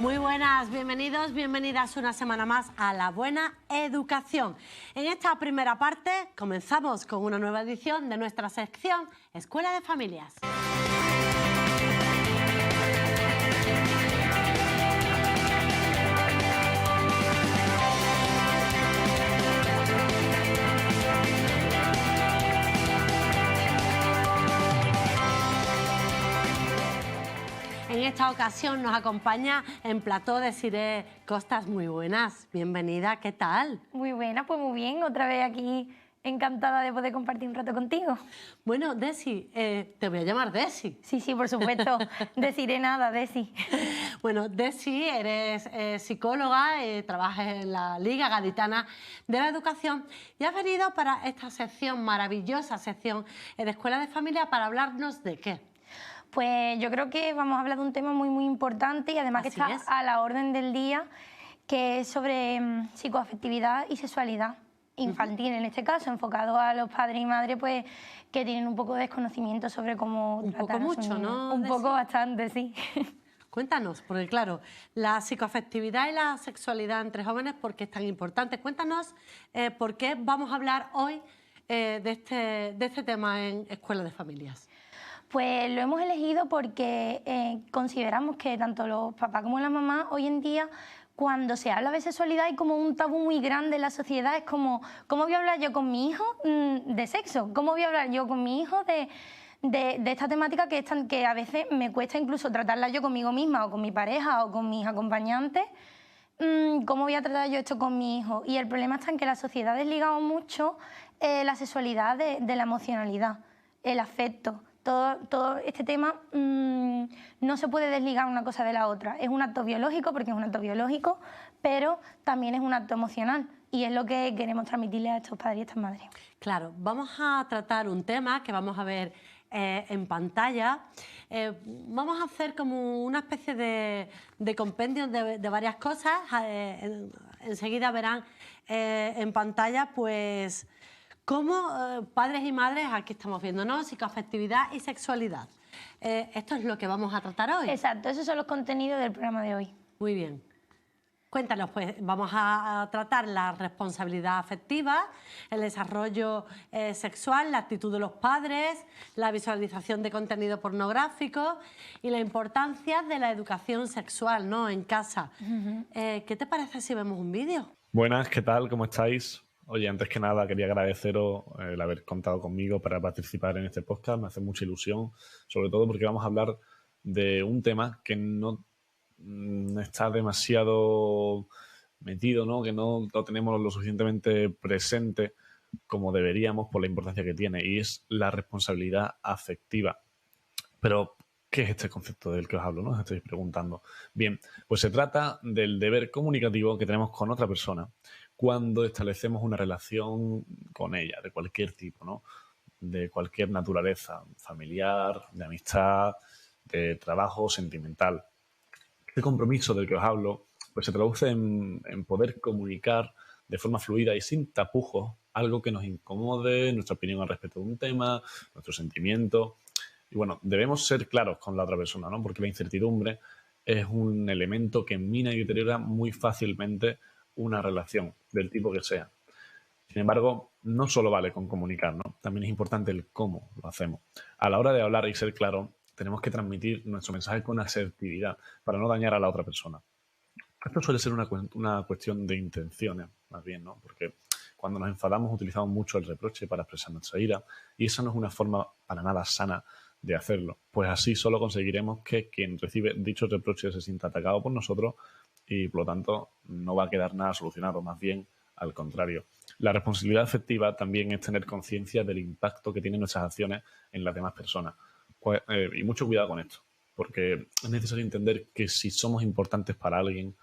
Muy buenas, bienvenidos, bienvenidas una semana más a La Buena Educación. En esta primera parte comenzamos con una nueva edición de nuestra sección Escuela de Familias. En esta ocasión nos acompaña en plató Desiré Costas. Muy buenas, bienvenida, ¿qué tal? Muy buena, pues muy bien, otra vez aquí encantada de poder compartir un rato contigo. Bueno, Desi, te voy a llamar Desi. Sí, por supuesto, Desiré nada, Desi. Bueno, Desi, eres psicóloga, trabajas en la Liga Gaditana de la Educación y has venido para esta sección, maravillosa sección de Escuela de Familia, para hablarnos de ¿qué? Pues yo creo que vamos a hablar de un tema muy importante y además Así que está es. a la orden del día, que es sobre psicoafectividad y sexualidad infantil, en este caso, enfocado a los padres y madres pues que tienen un poco de desconocimiento sobre cómo Un tratar poco a sus mucho, niños. ¿no, Un Desi? poco bastante, sí. Cuéntanos, porque claro, la psicoafectividad y la sexualidad entre jóvenes, ¿por qué es tan importante? Cuéntanos por qué vamos a hablar hoy de este tema en Escuela de Familias. Pues lo hemos elegido porque consideramos que tanto los papás como las mamás hoy en día, cuando se habla de sexualidad, hay como un tabú muy grande en la sociedad. Es como, ¿cómo voy a hablar yo con mi hijo de sexo? ¿Cómo voy a hablar yo con mi hijo de esta temática que a veces me cuesta incluso tratarla yo conmigo misma o con mi pareja o con mis acompañantes? ¿Cómo voy a tratar yo esto con mi hijo? Y el problema está en que la sociedad ha desligado mucho la sexualidad de la emocionalidad, el afecto. Todo este tema no se puede desligar una cosa de la otra. Es un acto biológico porque es un acto biológico, pero también es un acto emocional y es lo que queremos transmitirle a estos padres y a estas madres. Claro, vamos a tratar un tema que vamos a ver en pantalla. Vamos a hacer como una especie de compendio de varias cosas. Enseguida verán en pantalla pues cómo padres y madres, aquí estamos viendo, ¿no? Psicoafectividad y sexualidad. Esto es lo que vamos a tratar hoy. Exacto, esos son los contenidos del programa de hoy. Muy bien. Cuéntanos, pues vamos a tratar la responsabilidad afectiva, el desarrollo sexual, la actitud de los padres, la visualización de contenido pornográfico y la importancia de la educación sexual, ¿no?, en casa. ¿Qué te parece si vemos un vídeo? Buenas, ¿qué tal? ¿Cómo estáis? Oye, antes que nada quería agradeceros el haber contado conmigo para participar en este podcast. Me hace mucha ilusión, sobre todo porque vamos a hablar de un tema que no está demasiado metido, ¿no? Que no lo tenemos lo suficientemente presente como deberíamos por la importancia que tiene, y es la responsabilidad afectiva. Pero, ¿qué es este concepto del que os hablo, no? Os estáis preguntando. Bien, pues se trata del deber comunicativo que tenemos con otra persona cuando establecemos una relación con ella, de cualquier tipo, ¿no? De cualquier naturaleza, familiar, de amistad, de trabajo, sentimental. Este compromiso del que os hablo pues se traduce en poder comunicar de forma fluida y sin tapujos algo que nos incomode, nuestra opinión al respecto de un tema, nuestros sentimientos. Y bueno, debemos ser claros con la otra persona, ¿no? Porque la incertidumbre es un elemento que mina y deteriora muy fácilmente una relación, del tipo que sea. Sin embargo, no solo vale con comunicar, ¿no? También es importante el cómo lo hacemos. A la hora de hablar y ser claro, tenemos que transmitir nuestro mensaje con asertividad para no dañar a la otra persona. Esto suele ser una cuestión de intenciones, más bien, ¿no? Porque cuando nos enfadamos utilizamos mucho el reproche para expresar nuestra ira y esa no es una forma para nada sana de hacerlo. Pues así solo conseguiremos que quien recibe dichos reproches se sienta atacado por nosotros y, por lo tanto, no va a quedar nada solucionado, más bien al contrario. La responsabilidad afectiva también es tener conciencia del impacto que tienen nuestras acciones en las demás personas. Pues, y mucho cuidado con esto, porque es necesario entender que si somos importantes para alguien,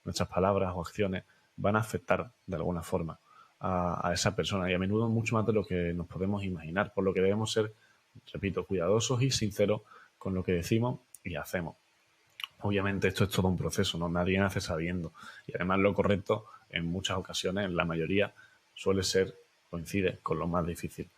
nuestras palabras o acciones van a afectar de alguna forma a esa persona y a menudo mucho más de lo que nos podemos imaginar, por lo que debemos ser, repito, cuidadosos y sinceros con lo que decimos y hacemos. Obviamente esto es todo un proceso, ¿no? Nadie nace sabiendo y además lo correcto en muchas ocasiones, en la mayoría, coincide con lo más difícil.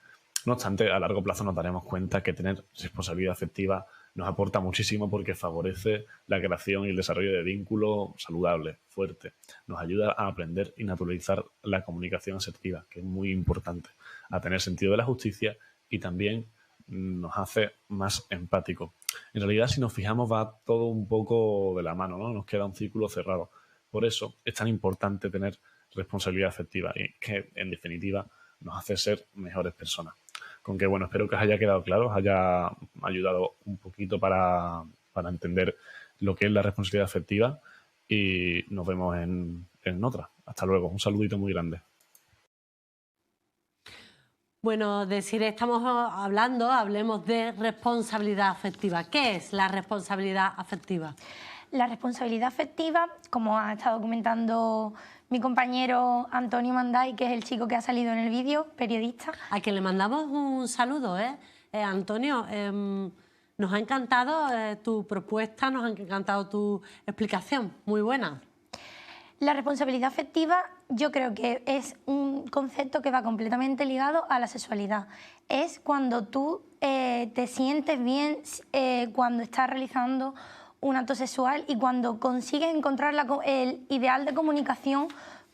No obstante, a largo plazo nos daremos cuenta que tener responsabilidad afectiva nos aporta muchísimo porque favorece la creación y el desarrollo de vínculos saludables, fuertes. Nos ayuda a aprender y naturalizar la comunicación asertiva, que es muy importante, a tener sentido de la justicia y también nos hace más empáticos. En realidad, si nos fijamos, va todo un poco de la mano, ¿no? Nos queda un círculo cerrado. Por eso es tan importante tener responsabilidad afectiva y que, en definitiva, nos hace ser mejores personas. Con que, bueno, espero que os haya quedado claro, os haya ayudado un poquito para entender lo que es la responsabilidad afectiva y nos vemos en otra. Hasta luego. Un saludito muy grande. Bueno, hablemos de responsabilidad afectiva. ¿Qué es la responsabilidad afectiva? La responsabilidad afectiva, como ha estado comentando mi compañero Antonio Manday, que es el chico que ha salido en el vídeo, periodista. A quien le mandamos un saludo, Antonio, nos ha encantado tu propuesta, nos ha encantado tu explicación, muy buena. La responsabilidad afectiva yo creo que es un concepto que va completamente ligado a la sexualidad. Es cuando tú te sientes bien cuando estás realizando un acto sexual y cuando consigues encontrar el ideal de comunicación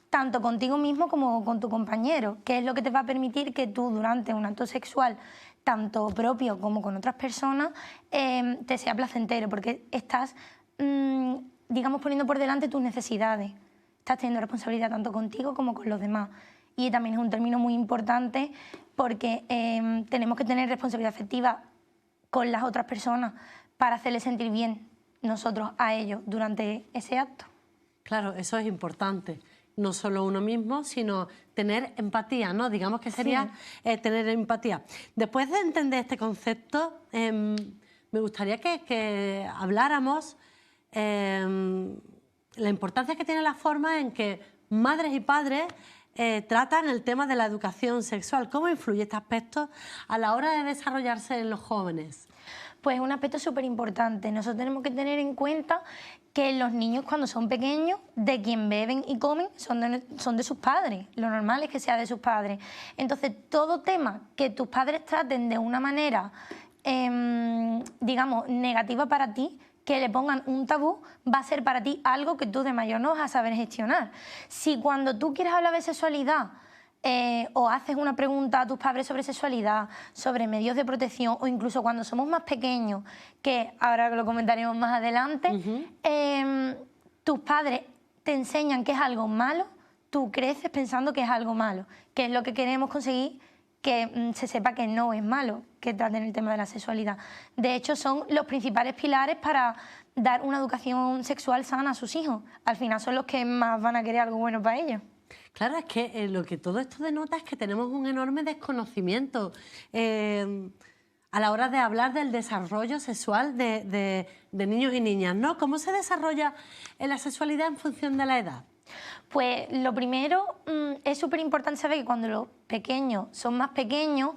tanto contigo mismo como con tu compañero, que es lo que te va a permitir que tú durante un acto sexual, tanto propio como con otras personas, te sea placentero, porque estás, digamos, poniendo por delante tus necesidades. Estás teniendo responsabilidad tanto contigo como con los demás. Y también es un término muy importante porque tenemos que tener responsabilidad afectiva con las otras personas para hacerles sentir bien nosotros a ellos durante ese acto. Claro, eso es importante. No solo uno mismo, sino tener empatía, ¿no? Digamos que sería tener empatía. Después de entender este concepto, me gustaría que habláramos la importancia que tiene la forma en que madres y padres tratan el tema de la educación sexual. ¿Cómo influye este aspecto a la hora de desarrollarse en los jóvenes? Pues es un aspecto súper importante. Nosotros tenemos que tener en cuenta que los niños cuando son pequeños, de quien beben y comen son de sus padres. Lo normal es que sea de sus padres. Entonces, todo tema que tus padres traten de una manera, digamos, negativa para ti, que le pongan un tabú, va a ser para ti algo que tú de mayor no vas a saber gestionar. Si cuando tú quieres hablar de sexualidad o haces una pregunta a tus padres sobre sexualidad, sobre medios de protección, o incluso cuando somos más pequeños, que ahora lo comentaremos más adelante, tus padres te enseñan que es algo malo, tú creces pensando que es algo malo, que es lo que queremos conseguir, que se sepa que no es malo que traten el tema de la sexualidad. De hecho, son los principales pilares para dar una educación sexual sana a sus hijos. Al final son los que más van a querer algo bueno para ellos. Claro, es que lo que todo esto denota es que tenemos un enorme desconocimiento a la hora de hablar del desarrollo sexual de niños y niñas, ¿no? ¿Cómo se desarrolla la sexualidad en función de la edad? Pues lo primero es súper importante saber que cuando los pequeños son más pequeños,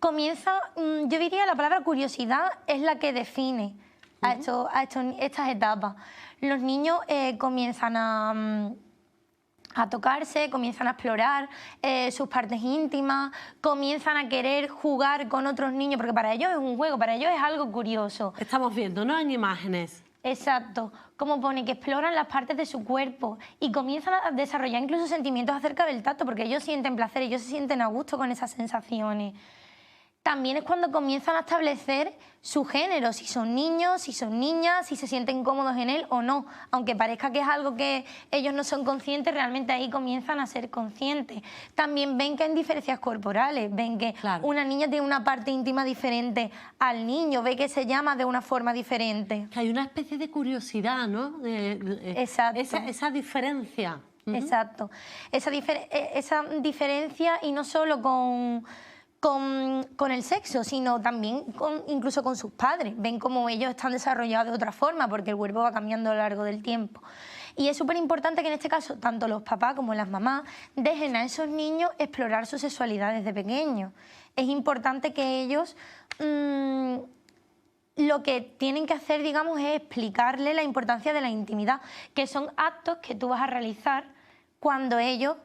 comienza, yo diría la palabra curiosidad es la que define a estas etapas. Los niños comienzan a tocarse, comienzan a explorar sus partes íntimas, comienzan a querer jugar con otros niños, porque para ellos es un juego, para ellos es algo curioso. Estamos viendo, ¿no?, en imágenes. Exacto, como pone que exploran las partes de su cuerpo y comienzan a desarrollar incluso sentimientos acerca del tacto, porque ellos sienten placer, ellos se sienten a gusto con esas sensaciones. También es cuando comienzan a establecer su género, si son niños, si son niñas, si se sienten cómodos en él o no. Aunque parezca que es algo que ellos no son conscientes, realmente ahí comienzan a ser conscientes. También ven que hay diferencias corporales, ven que una niña tiene una parte íntima diferente al niño, ve que se llama de una forma diferente. Que hay una especie de curiosidad, ¿no? Exacto. Esa diferencia. Exacto. Esa diferencia, y no solo con el sexo, sino también incluso con sus padres. Ven cómo ellos están desarrollados de otra forma, porque el cuerpo va cambiando a lo largo del tiempo. Y es súper importante que en este caso, tanto los papás como las mamás, dejen a esos niños explorar su sexualidad desde pequeños. Es importante que ellos lo que tienen que hacer, digamos, es explicarle la importancia de la intimidad, que son actos que tú vas a realizar cuando ellos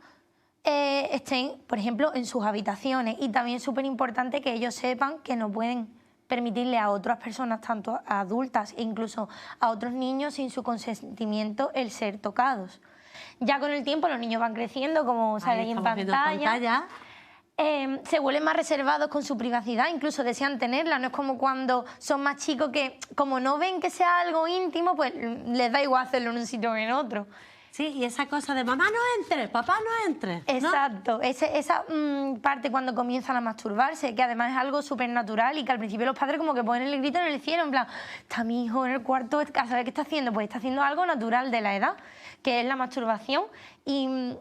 estén, por ejemplo, en sus habitaciones. Y también es súper importante que ellos sepan que no pueden permitirle a otras personas, tanto a adultas e incluso a otros niños, sin su consentimiento, el ser tocados. Ya con el tiempo los niños van creciendo, como sale ahí en pantalla. Se vuelven más reservados con su privacidad, incluso desean tenerla. No es como cuando son más chicos que, como no ven que sea algo íntimo, pues les da igual hacerlo en un sitio que en otro. Sí, y esa cosa de mamá no entre, papá no entre, ¿no? Exacto, esa parte cuando comienzan a masturbarse, que además es algo súper natural y que al principio los padres como que ponen el grito en el cielo, en plan, está mi hijo en el cuarto, a saber qué está haciendo, pues está haciendo algo natural de la edad, que es la masturbación, y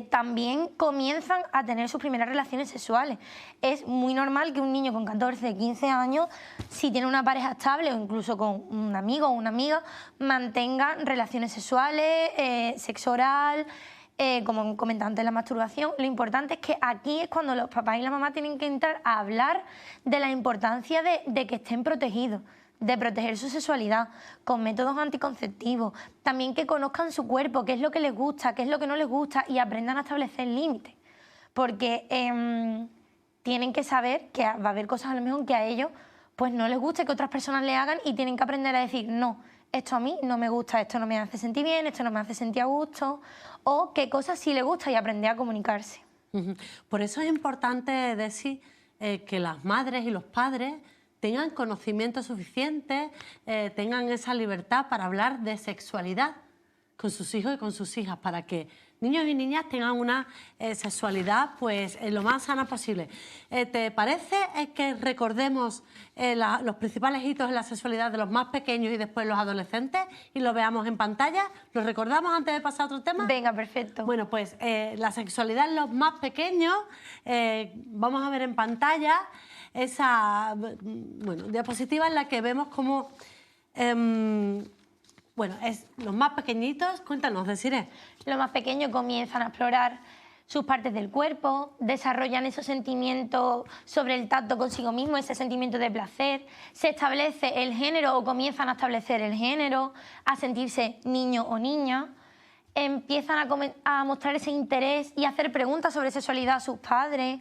también comienzan a tener sus primeras relaciones sexuales. Es muy normal que un niño con 14, 15 años, si tiene una pareja estable o incluso con un amigo o una amiga, mantenga relaciones sexuales, sexo oral, como comentaba antes, la masturbación. Lo importante es que aquí es cuando los papás y la mamá tienen que entrar a hablar de la importancia de que estén protegidos, de proteger su sexualidad con métodos anticonceptivos, también que conozcan su cuerpo, qué es lo que les gusta, qué es lo que no les gusta y aprendan a establecer límites, porque tienen que saber que va a haber cosas a lo mejor que a ellos pues no les guste que otras personas le hagan y tienen que aprender a decir no, esto a mí no me gusta, esto no me hace sentir bien, esto no me hace sentir a gusto, o qué cosas sí les gusta y aprender a comunicarse. Por eso es importante decir que las madres y los padres tengan conocimiento suficiente, tengan esa libertad para hablar de sexualidad con sus hijos y con sus hijas, para que niños y niñas tengan una sexualidad pues lo más sana posible. ¿Te parece que recordemos los principales hitos en la sexualidad de los más pequeños y después los adolescentes y lo veamos en pantalla? ¿Los recordamos antes de pasar a otro tema? Venga, perfecto. Bueno, pues la sexualidad en los más pequeños, vamos a ver en pantalla esa diapositiva en la que vemos cómo, los más pequeñitos, cuéntanos, Desiree. Los más pequeños comienzan a explorar sus partes del cuerpo, desarrollan esos sentimientos sobre el tacto consigo mismo, ese sentimiento de placer, se establece el género o comienzan a establecer el género, a sentirse niño o niña, empiezan a mostrar ese interés y a hacer preguntas sobre sexualidad a sus padres.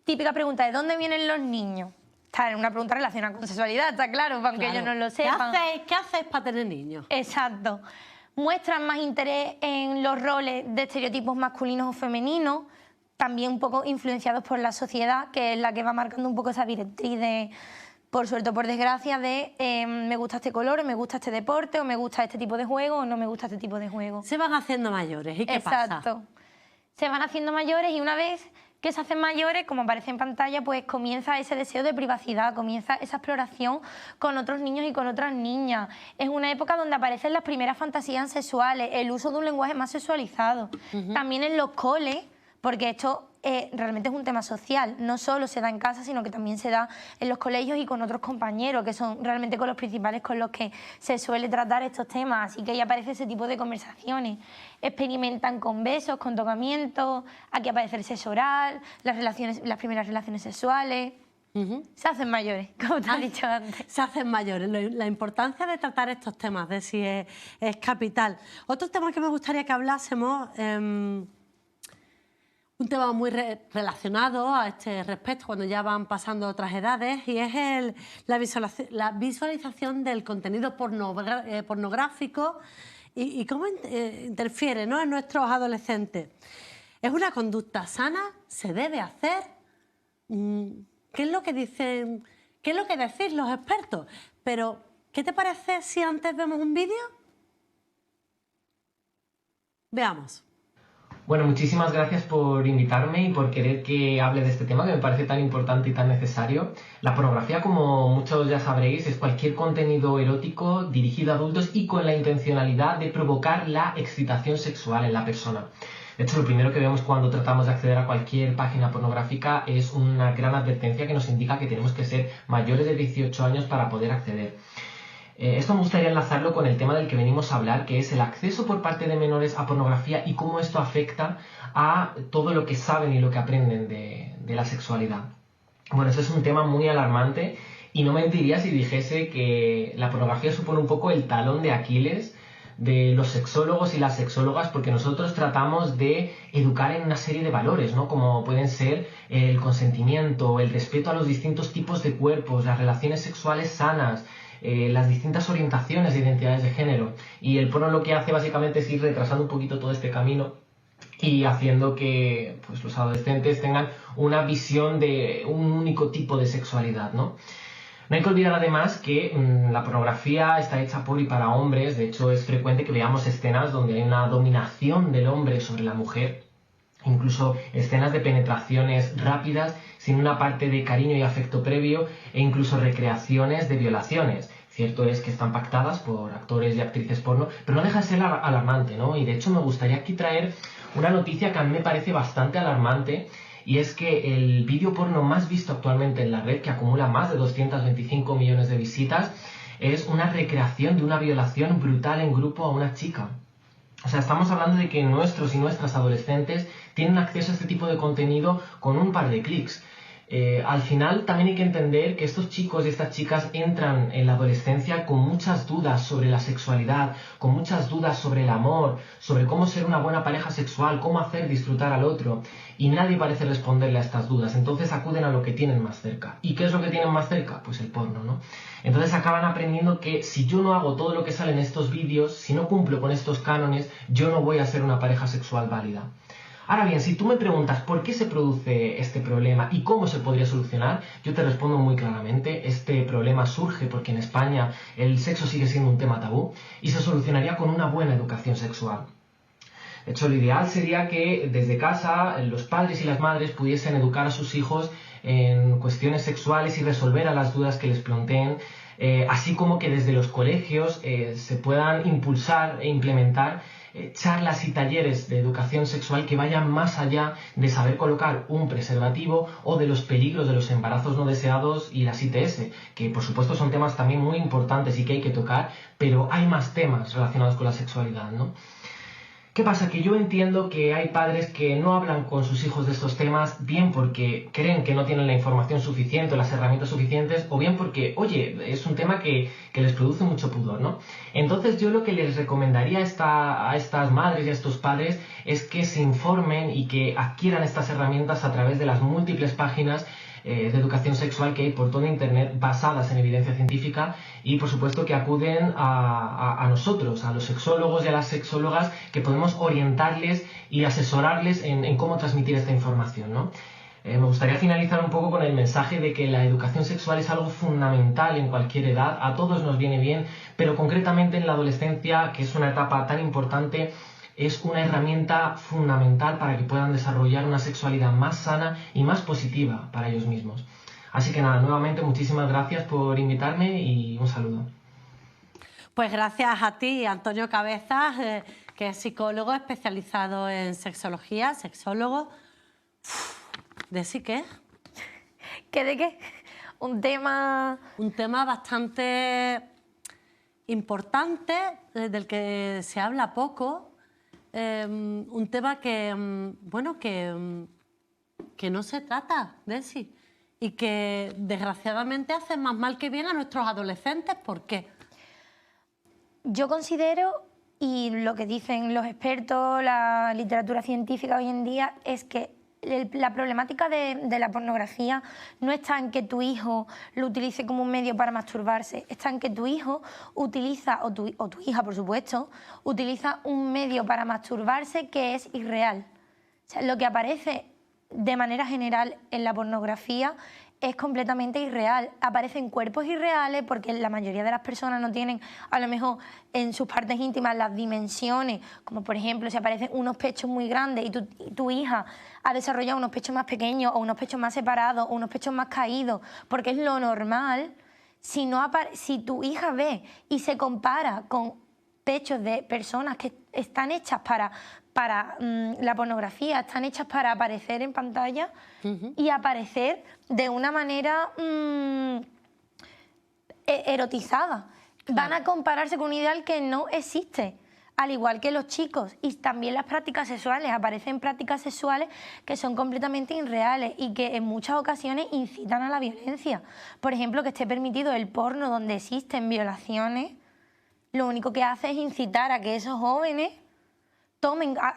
Típica pregunta, ¿de dónde vienen los niños? Está en una pregunta relacionada con sexualidad, está claro, aunque ellos no lo sepan. ¿Qué hacéis para tener niños? Exacto. Muestran más interés en los roles de estereotipos masculinos o femeninos, también un poco influenciados por la sociedad, que es la que va marcando un poco esa directriz de, por suerte o por desgracia, de me gusta este color, o me gusta este deporte, o me gusta este tipo de juego, o no me gusta este tipo de juego. Se van haciendo mayores, ¿y qué pasa? Exacto. Se van haciendo mayores y una vez que se hacen mayores, como aparece en pantalla, pues comienza ese deseo de privacidad, comienza esa exploración con otros niños y con otras niñas. Es una época donde aparecen las primeras fantasías sexuales, el uso de un lenguaje más sexualizado. También en los coles, porque esto realmente es un tema social, no solo se da en casa, sino que también se da en los colegios y con otros compañeros, que son realmente con los principales con los que se suele tratar estos temas, así que ahí aparece ese tipo de conversaciones. Experimentan con besos, con tocamientos, aquí aparece el sexo oral, las primeras relaciones sexuales. Se hacen mayores, como te has dicho antes. Se hacen mayores. La importancia de tratar estos temas de si es capital. Otro tema que me gustaría que hablásemos, un tema muy relacionado a este respecto cuando ya van pasando otras edades, y es la visualización del contenido pornográfico y cómo interfiere, ¿no?, en nuestros adolescentes. ¿Es una conducta sana? ¿Se debe hacer? ¿Qué es lo que dicen? ¿Qué es lo que decís los expertos? Pero, ¿qué te parece si antes vemos un vídeo? Veamos. Bueno, muchísimas gracias por invitarme y por querer que hable de este tema que me parece tan importante y tan necesario. La pornografía, como muchos ya sabréis, es cualquier contenido erótico dirigido a adultos y con la intencionalidad de provocar la excitación sexual en la persona. De hecho, lo primero que vemos cuando tratamos de acceder a cualquier página pornográfica es una gran advertencia que nos indica que tenemos que ser mayores de 18 años para poder acceder. Esto me gustaría enlazarlo con el tema del que venimos a hablar, que es el acceso por parte de menores a pornografía y cómo esto afecta a todo lo que saben y lo que aprenden de la sexualidad. Bueno, esto es un tema muy alarmante y no mentiría si dijese que la pornografía supone un poco el talón de Aquiles de los sexólogos y las sexólogas, porque nosotros tratamos de educar en una serie de valores, ¿no? Como pueden ser el consentimiento, el respeto a los distintos tipos de cuerpos, las relaciones sexuales sanas, las distintas orientaciones de identidades de género. Y el porno lo que hace básicamente es ir retrasando un poquito todo este camino y haciendo que pues, los adolescentes tengan una visión de un único tipo de sexualidad, ¿no? No hay que olvidar además que la pornografía está hecha por y para hombres. De hecho, es frecuente que veamos escenas donde hay una dominación del hombre sobre la mujer, incluso escenas de penetraciones rápidas sin una parte de cariño y afecto previo, e incluso recreaciones de violaciones. Cierto es que están pactadas por actores y actrices porno, pero no deja de ser alarmante, ¿no? Y de hecho me gustaría aquí traer una noticia que a mí me parece bastante alarmante, y es que el vídeo porno más visto actualmente en la red, que acumula más de 225 millones de visitas, es una recreación de una violación brutal en grupo a una chica. O sea, estamos hablando de que nuestros y nuestras adolescentes tienen acceso a este tipo de contenido con un par de clics. Al final también hay que entender que estos chicos y estas chicas entran en la adolescencia con muchas dudas sobre la sexualidad, con muchas dudas sobre el amor, sobre cómo ser una buena pareja sexual, cómo hacer disfrutar al otro, y nadie parece responderle a estas dudas. Entonces acuden a lo que tienen más cerca. ¿Y qué es lo que tienen más cerca? Pues el porno, ¿no? Entonces acaban aprendiendo que si yo no hago todo lo que sale en estos vídeos, si no cumplo con estos cánones, yo no voy a ser una pareja sexual válida. Ahora bien, si tú me preguntas por qué se produce este problema y cómo se podría solucionar, yo te respondo muy claramente. Este problema surge porque en España el sexo sigue siendo un tema tabú y se solucionaría con una buena educación sexual. De hecho, lo ideal sería que desde casa los padres y las madres pudiesen educar a sus hijos en cuestiones sexuales y resolver a las dudas que les planteen, así como que desde los colegios se puedan impulsar e implementar charlas y talleres de educación sexual que vayan más allá de saber colocar un preservativo o de los peligros de los embarazos no deseados y las ITS, que por supuesto son temas también muy importantes y que hay que tocar, pero hay más temas relacionados con la sexualidad, ¿no? ¿Qué pasa? Que yo entiendo que hay padres que no hablan con sus hijos de estos temas, bien porque creen que no tienen la información suficiente o las herramientas suficientes, o bien porque, oye, es un tema que les produce mucho pudor, ¿no? Entonces yo lo que les recomendaría a estas madres y a estos padres es que se informen y que adquieran estas herramientas a través de las múltiples páginas de educación sexual que hay por toda Internet basadas en evidencia científica, y por supuesto que acuden a nosotros, a los sexólogos y a las sexólogas, que podemos orientarles y asesorarles en cómo transmitir esta información, ¿no? Me gustaría finalizar un poco con el mensaje de que la educación sexual es algo fundamental en cualquier edad, a todos nos viene bien, pero concretamente en la adolescencia, que es una etapa tan importante, es una herramienta fundamental para que puedan desarrollar una sexualidad más sana y más positiva para ellos mismos. Así que nada, nuevamente muchísimas gracias por invitarme y un saludo. Pues gracias a ti, Antonio Cabezas, que es psicólogo especializado en sexología, sexólogo. ¿De sí qué? ¿Qué de qué? Un tema bastante importante, del que se habla poco. Un tema que, bueno, que no se trata, Desi, y que desgraciadamente hace más mal que bien a nuestros adolescentes. ¿Por qué? Yo considero, y lo que dicen los expertos, la literatura científica hoy en día, es que la problemática de la pornografía no está en que tu hijo lo utilice como un medio para masturbarse, está en que tu hijo utiliza, o tu hija por supuesto, utiliza un medio para masturbarse que es irreal. O sea, lo que aparece de manera general en la pornografía es completamente irreal. Aparecen cuerpos irreales porque la mayoría de las personas no tienen, a lo mejor, en sus partes íntimas las dimensiones, como por ejemplo si aparecen unos pechos muy grandes y tu hija ha desarrollado unos pechos más pequeños o unos pechos más separados o unos pechos más caídos, porque es lo normal. Si tu hija ve y se compara con pechos de personas que están hechas para la pornografía, están hechas para aparecer en pantalla y aparecer de una manera erotizada. Claro. Van a compararse con un ideal que no existe, al igual que los chicos. Y también las prácticas sexuales, aparecen prácticas sexuales que son completamente irreales y que en muchas ocasiones incitan a la violencia. Por ejemplo, que esté permitido el porno donde existen violaciones, lo único que hace es incitar a que esos jóvenes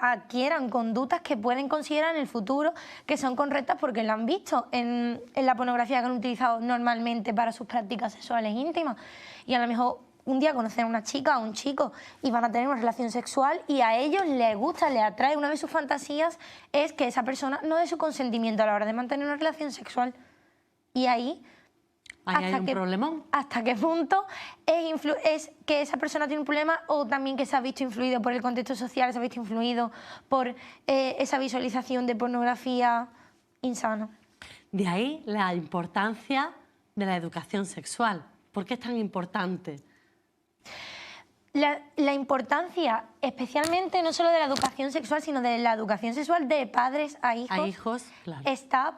adquieran conductas que pueden considerar en el futuro que son correctas porque lo han visto en la pornografía que han utilizado normalmente para sus prácticas sexuales íntimas. Y a lo mejor un día conocen a una chica o un chico y van a tener una relación sexual y a ellos les gusta, les atrae. Una de sus fantasías es que esa persona no dé su consentimiento a la hora de mantener una relación sexual. Y ahí hay un problemón. ¿Hasta qué punto es que esa persona tiene un problema o también que se ha visto influido por el contexto social, se ha visto influido por esa visualización de pornografía insana? De ahí la importancia de la educación sexual. ¿Por qué es tan importante? La importancia, especialmente no solo de la educación sexual, sino de la educación sexual de padres a hijos, claro. Está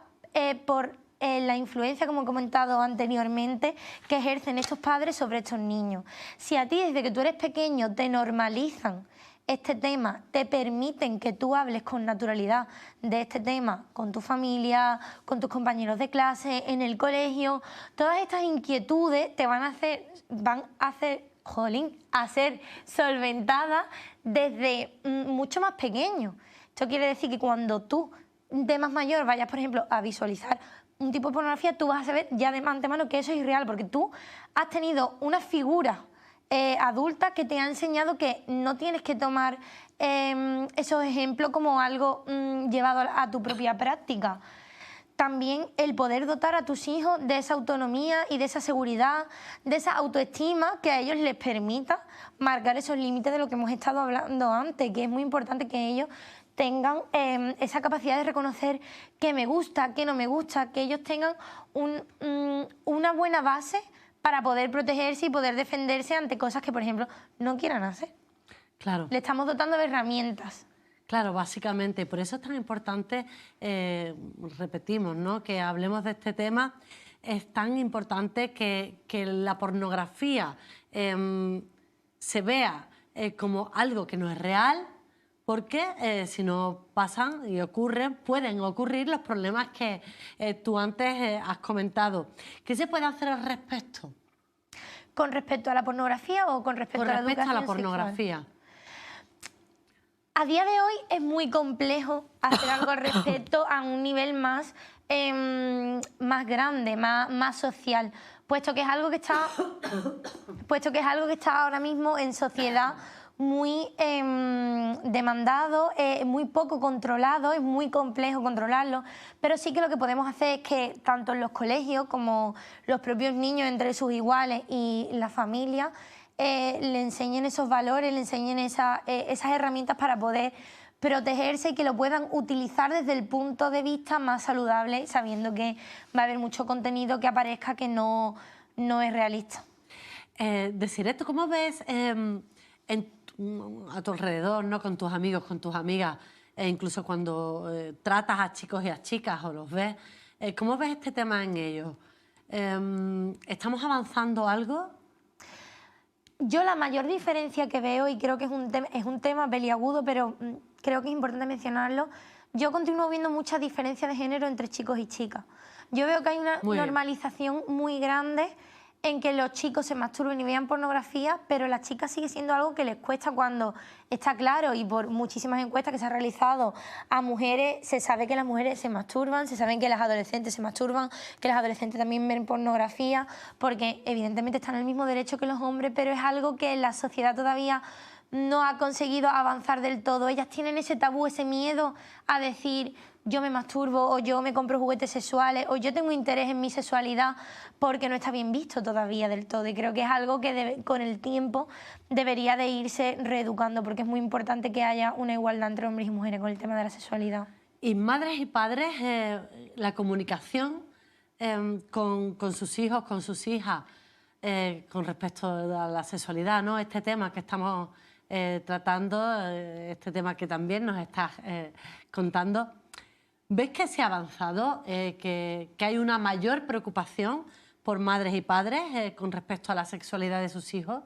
por la influencia, como he comentado anteriormente, que ejercen estos padres sobre estos niños. Si a ti desde que tú eres pequeño te normalizan este tema, te permiten que tú hables con naturalidad de este tema con tu familia, con tus compañeros de clase, en el colegio, todas estas inquietudes te van a ser solventadas desde mucho más pequeño. Esto quiere decir que cuando tú de más mayor vayas, por ejemplo, a visualizar un tipo de pornografía, tú vas a saber ya de antemano que eso es irreal, porque tú has tenido una figura adulta que te ha enseñado que no tienes que tomar esos ejemplos como algo llevado a tu propia práctica. También el poder dotar a tus hijos de esa autonomía y de esa seguridad, de esa autoestima que a ellos les permita marcar esos límites de lo que hemos estado hablando antes, que es muy importante que ellos tengan esa capacidad de reconocer qué me gusta, qué no me gusta, que ellos tengan una buena base para poder protegerse y poder defenderse ante cosas que, por ejemplo, no quieran hacer. Claro. Le estamos dotando de herramientas. Claro, básicamente. Por eso es tan importante, repetimos, ¿no?, que hablemos de este tema. Es tan importante que la pornografía se vea como algo que no es real, porque si no pasan y pueden ocurrir los problemas que tú antes has comentado. ¿Qué se puede hacer al respecto? ¿Con respecto a la pornografía o con respecto a la educación sexual? Con respecto a la pornografía. A día de hoy es muy complejo hacer algo al respecto a un nivel más grande, más social, puesto que es algo que está ahora mismo en sociedad muy demandado, muy poco controlado, es muy complejo controlarlo, pero sí que lo que podemos hacer es que tanto en los colegios como los propios niños entre sus iguales y la familia le enseñen esos valores, le enseñen esas herramientas para poder protegerse y que lo puedan utilizar desde el punto de vista más saludable, sabiendo que va a haber mucho contenido que aparezca que no es realista. Desiree, ¿tú cómo ves a tu alrededor, ¿no?, con tus amigos, con tus amigas, incluso cuando tratas a chicos y a chicas o los ves, cómo ves este tema en ellos? ¿Estamos avanzando algo? Yo la mayor diferencia que veo, y creo que es un tema peliagudo, pero creo que es importante mencionarlo, yo continúo viendo mucha diferencia de género entre chicos y chicas. Yo veo que hay una normalización muy grande en que los chicos se masturben y vean pornografía, pero las chicas sigue siendo algo que les cuesta cuando está claro, y por muchísimas encuestas que se han realizado a mujeres, se sabe que las mujeres se masturban, se sabe que las adolescentes se masturban, que las adolescentes también ven pornografía, porque evidentemente están en el mismo derecho que los hombres, pero es algo que la sociedad todavía no ha conseguido avanzar del todo. Ellas tienen ese tabú, ese miedo a decir yo me masturbo, o yo me compro juguetes sexuales, o yo tengo interés en mi sexualidad, porque no está bien visto todavía del todo. Y creo que es algo que con el tiempo debería de irse reeducando, porque es muy importante que haya una igualdad entre hombres y mujeres con el tema de la sexualidad. Y madres y padres, la comunicación con sus hijos, con sus hijas, con respecto a la sexualidad, ¿no?, este tema que estamos tratando, este tema que también nos estás contando. ¿Ves que se ha avanzado, que hay una mayor preocupación por madres y padres con respecto a la sexualidad de sus hijos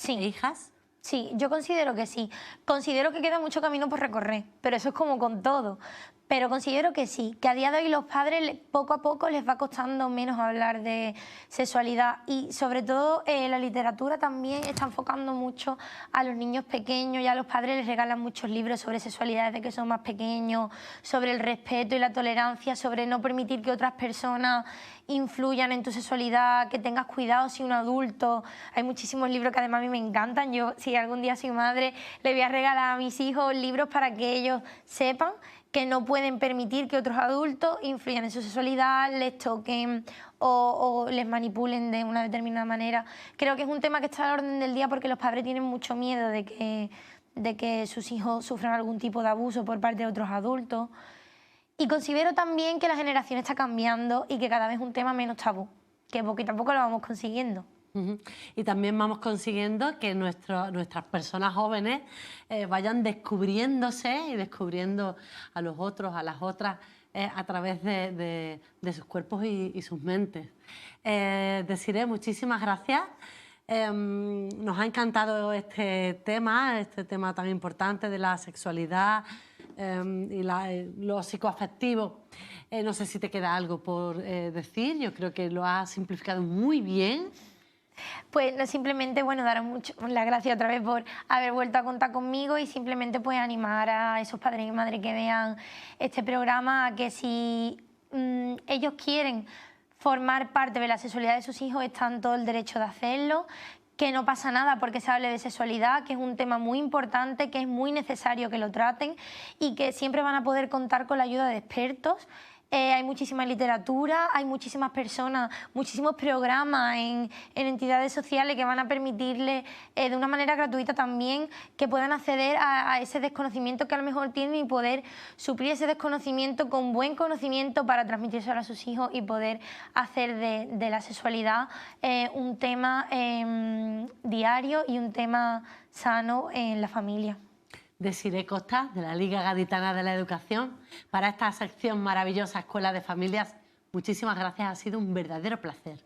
e hijas? Sí, yo considero que sí. Considero que queda mucho camino por recorrer, pero eso es como con todo. Pero considero que sí, que a día de hoy los padres poco a poco les va costando menos hablar de sexualidad y sobre todo la literatura también está enfocando mucho a los niños pequeños, ya los padres les regalan muchos libros sobre sexualidad desde que son más pequeños, sobre el respeto y la tolerancia, sobre no permitir que otras personas influyan en tu sexualidad, que tengas cuidado si un adulto. Hay muchísimos libros que además a mí me encantan. Yo, si algún día soy madre, le voy a regalar a mis hijos libros para que ellos sepan que no pueden permitir que otros adultos influyan en su sexualidad, les toquen o les manipulen de una determinada manera. Creo que es un tema que está a la orden del día porque los padres tienen mucho miedo de que sus hijos sufran algún tipo de abuso por parte de otros adultos. Y considero también que la generación está cambiando y que cada vez es un tema menos tabú, que poquito a poco lo vamos consiguiendo. Y también vamos consiguiendo que nuestras personas jóvenes vayan descubriéndose y descubriendo a los otros, a las otras, a través de sus cuerpos y sus mentes. Desiree, muchísimas gracias. Nos ha encantado este tema tan importante de la sexualidad y lo psicoafectivo. No sé si te queda algo por decir. Yo creo que lo has simplificado muy bien. Pues simplemente, bueno, daros las gracias otra vez por haber vuelto a contar conmigo y simplemente pues animar a esos padres y madres que vean este programa a que si ellos quieren formar parte de la sexualidad de sus hijos, están todo el derecho de hacerlo, que no pasa nada porque se hable de sexualidad, que es un tema muy importante, que es muy necesario que lo traten y que siempre van a poder contar con la ayuda de expertos. Hay muchísima literatura, hay muchísimas personas, muchísimos programas en entidades sociales que van a permitirles de una manera gratuita también que puedan acceder a ese desconocimiento que a lo mejor tienen y poder suplir ese desconocimiento con buen conocimiento para transmitírselo a sus hijos y poder hacer de la sexualidad un tema diario y un tema sano en la familia. Desiree Costa, de la Liga Gaditana de la Educación, para esta sección maravillosa Escuela de Familias. Muchísimas gracias, ha sido un verdadero placer.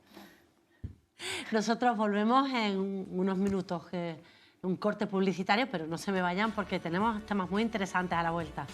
Nosotros volvemos en unos minutos, un corte publicitario, pero no se me vayan porque tenemos temas muy interesantes a la vuelta.